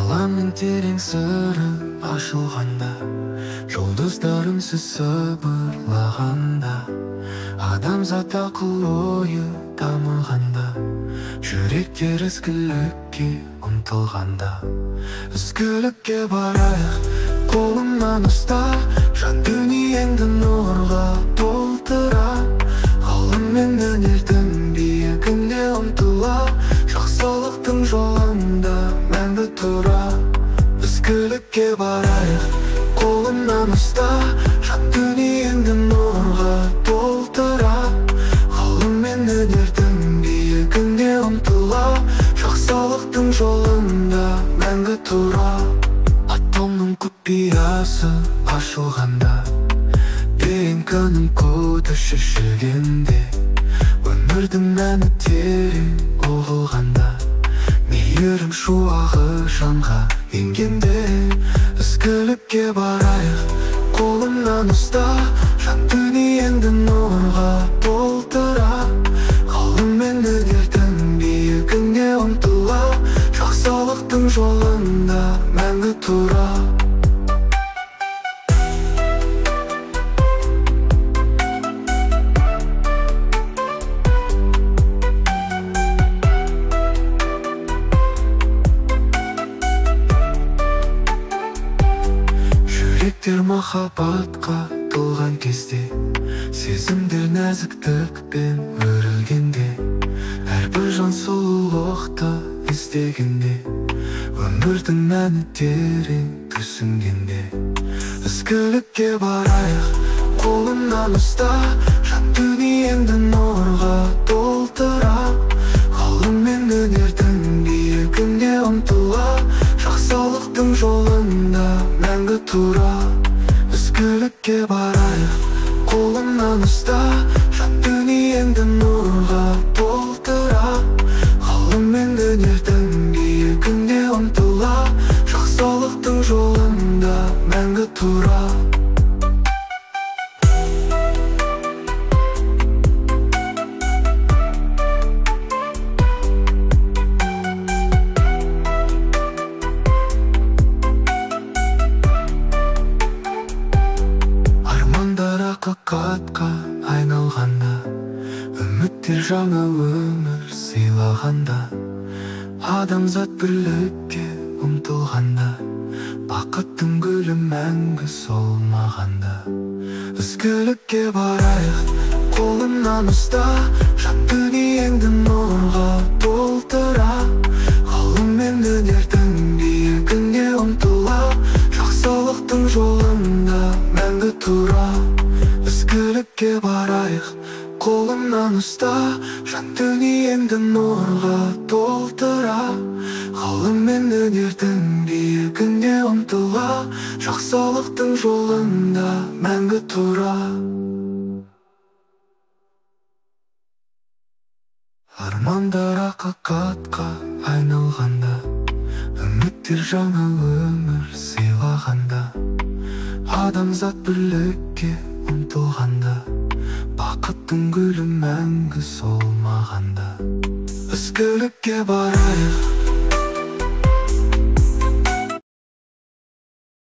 ғаламның терең сыры ашылғанда, жұлдыздарымсыз сыбырлағанда, адамзат ақыл ойы дамығанда, жүректер ізгілікке ұмтылғанда. Ізгілікке барайық, қолымнан ұста, жан дүниеңді нұрға толтыра. Ғылым мен өнердің биігіне ұмтыла, жақсылықтың жолында мәңгі тұра. Ізгілікке барайық, қолымнан ұста, жан дүниеңді нұрға толтыра. Ғылым мен өнердің биігіне ұмтыла, жақсылықтың жолында мәңгі тұра. Атомның құпиясы ашылғанда, терең күннің коды шешілгенде, өмірдің мәні терең ұғылғанда, мейірім шуағы жанға енгенде. Ізгілікке барайық, қолымнан ұста, жан дүниеңді нұрға толтыра. Ғылым мен өнердің биігіне ұмтыла, жақсылықтың жолында мәңгі тұра. Жүректер махаббатқа толған кезде, сезімдер нәзіктікпен өрілгенде, әрбір жан сұлулықты іздегенде, өмірдің мәні терең түсінгенде. Ізгілікке барайық, қолымнан ұста, жан дүниеңді нұрға толтыра. Ғылым мен өнердің биігіне ұмтыла, жақсылықтың жолында мәңгі тұра. Ізгілікке барайық, қолымнан ұста, жан дүниеңді нұрға толтыра. Ғылым мен өнердің биігіне ұмтыла, жақсылықтың жолында мәңгі тұра. Ақиқатқа айналғанда, үміттер жаңа өмір сыйлағанда, адамзат бірлікке ұмтылғанда, бақыттың гүлі мәңгі солмағанда. Ізгілікке барайық, қолымнан ұста, жан дүниеңді нұрға толтыра. Ғылым мен өнердің биігіне ұмтыла, жақсылықтың жолында мәңгі тұра. Ізгілікке барайық, қолымнан ұста, жан дүниеңді нұрға толтыра. Ғылым мен өнердің биігіне ұмтыла, жақсылықтың жолында мәңгі тұра. Армандар ақиқатқа айналғанда, үміттер жаңа өмір сыйлағанда, адамзат бірлікке ұмтылғанда, бақыттың гүлі мәңгі солмағанда. Ізгілікке барайық,